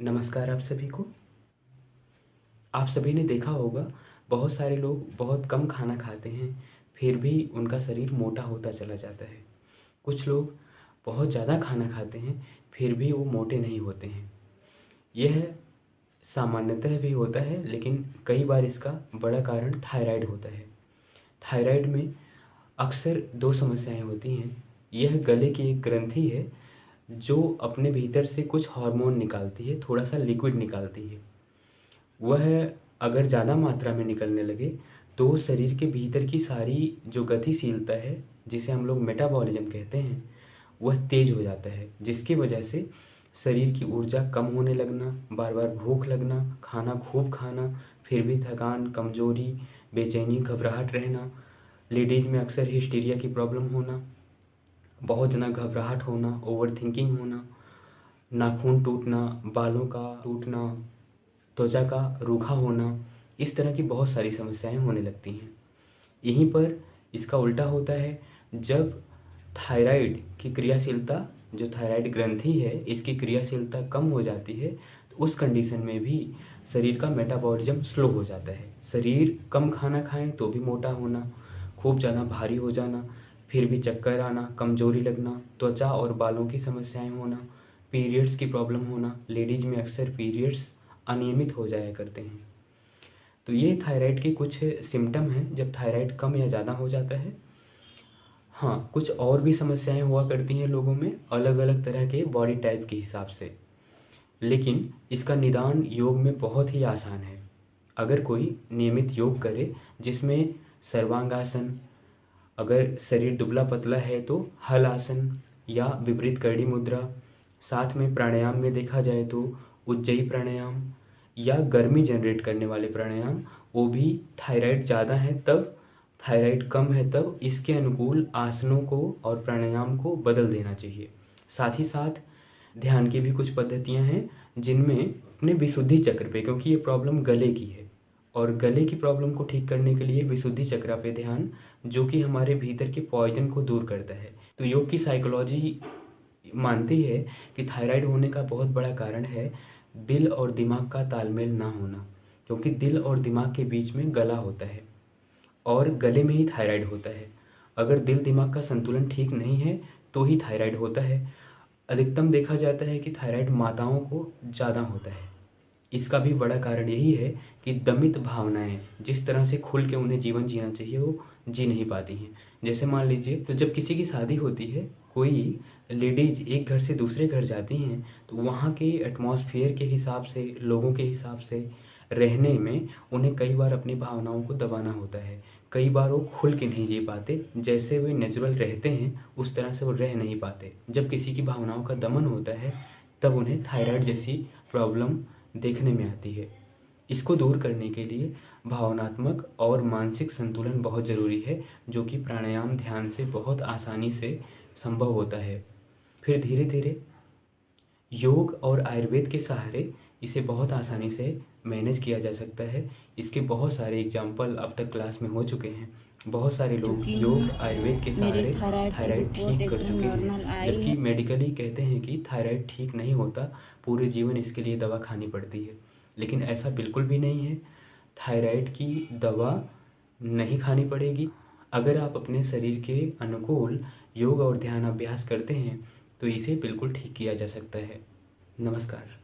नमस्कार आप सभी को। आप सभी ने देखा होगा बहुत सारे लोग बहुत कम खाना खाते हैं फिर भी उनका शरीर मोटा होता चला जाता है। कुछ लोग बहुत ज़्यादा खाना खाते हैं फिर भी वो मोटे नहीं होते हैं। यह सामान्यतः भी होता है लेकिन कई बार इसका बड़ा कारण थायराइड होता है। थायराइड में अक्सर दो समस्याएं होती हैं। यह गले की एक ग्रंथि है जो अपने भीतर से कुछ हार्मोन निकालती है, थोड़ा सा लिक्विड निकालती है। वह अगर ज़्यादा मात्रा में निकलने लगे तो शरीर के भीतर की सारी जो गतिशीलता है, जिसे हम लोग मेटाबॉलिज्म कहते हैं, वह तेज हो जाता है, जिसकी वजह से शरीर की ऊर्जा कम होने लगना, बार बार भूख लगना, खाना खूब खाना, फिर भी थकान, कमजोरी, बेचैनी, घबराहट रहना, लेडीज में अक्सर हिस्टीरिया की प्रॉब्लम होना, बहुत ज़्यादा घबराहट होना, ओवर थिंकिंग होना, नाखून टूटना, बालों का टूटना, त्वचा का रूखा होना, इस तरह की बहुत सारी समस्याएं होने लगती हैं। यहीं पर इसका उल्टा होता है। जब थायराइड की क्रियाशीलता, जो थायराइड ग्रंथि है, इसकी क्रियाशीलता कम हो जाती है तो उस कंडीशन में भी शरीर का मेटाबॉलिज्म स्लो हो जाता है। शरीर कम खाना खाएं तो भी मोटा होना, खूब ज़्यादा भारी हो जाना, फिर भी चक्कर आना, कमजोरी लगना, त्वचा और बालों की समस्याएं होना, पीरियड्स की प्रॉब्लम होना। लेडीज में अक्सर पीरियड्स अनियमित हो जाया करते हैं। तो ये थायराइड के कुछ सिम्टम हैं जब थायराइड कम या ज़्यादा हो जाता है। हाँ, कुछ और भी समस्याएं हुआ करती हैं लोगों में अलग अलग तरह के बॉडी टाइप के हिसाब से, लेकिन इसका निदान योग में बहुत ही आसान है। अगर कोई नियमित योग करे जिसमें सर्वांगासन, अगर शरीर दुबला पतला है तो हल आसन या विपरीत करड़ी मुद्रा, साथ में प्राणायाम में देखा जाए तो उज्जयी प्राणायाम या गर्मी जनरेट करने वाले प्राणायाम, वो भी थायराइड ज़्यादा है तब, थायराइड कम है तब इसके अनुकूल आसनों को और प्राणायाम को बदल देना चाहिए। साथ ही साथ ध्यान की भी कुछ पद्धतियां हैं जिनमें अपने विशुद्धि चक्र पे, क्योंकि ये प्रॉब्लम गले की है और गले की प्रॉब्लम को ठीक करने के लिए विशुद्धि चक्र पे ध्यान, जो कि हमारे भीतर के पॉइजन को दूर करता है। तो योग की साइकोलॉजी मानती है कि थायराइड होने का बहुत बड़ा कारण है दिल और दिमाग का तालमेल ना होना, क्योंकि दिल और दिमाग के बीच में गला होता है और गले में ही थायराइड होता है। अगर दिल दिमाग का संतुलन ठीक नहीं है तो ही थायराइड होता है। अधिकतम देखा जाता है कि थायराइड माताओं को ज़्यादा होता है। इसका भी बड़ा कारण यही है कि दमित भावनाएं जिस तरह से खुल के उन्हें जीवन जीना चाहिए वो जी नहीं पाती हैं। जैसे मान लीजिए, तो जब किसी की शादी होती है, कोई लेडीज एक घर से दूसरे घर जाती हैं तो वहाँ के एटमॉस्फेयर के हिसाब से, लोगों के हिसाब से रहने में उन्हें कई बार अपनी भावनाओं को दबाना होता है। कई बार वो खुल के नहीं जी पाते, जैसे वे नेचुरल रहते हैं उस तरह से वो रह नहीं पाते। जब किसी की भावनाओं का दमन होता है तब उन्हें थायराइड जैसी प्रॉब्लम देखने में आती है। इसको दूर करने के लिए भावनात्मक और मानसिक संतुलन बहुत ज़रूरी है, जो कि प्राणायाम ध्यान से बहुत आसानी से संभव होता है। फिर धीरे धीरे योग और आयुर्वेद के सहारे इसे बहुत आसानी से मैनेज किया जा सकता है। इसके बहुत सारे एग्जाम्पल अब तक क्लास में हो चुके हैं। बहुत सारे लोग योग आयुर्वेद के सहारे थायराइड ठीक कर चुके हैं, जबकि मेडिकली कहते हैं कि थायराइड ठीक नहीं होता, पूरे जीवन इसके लिए दवा खानी पड़ती है। लेकिन ऐसा बिल्कुल भी नहीं है। थायराइड की दवा नहीं खानी पड़ेगी। अगर आप अपने शरीर के अनुकूल योग और ध्यान अभ्यास करते हैं तो इसे बिल्कुल ठीक किया जा सकता है। नमस्कार।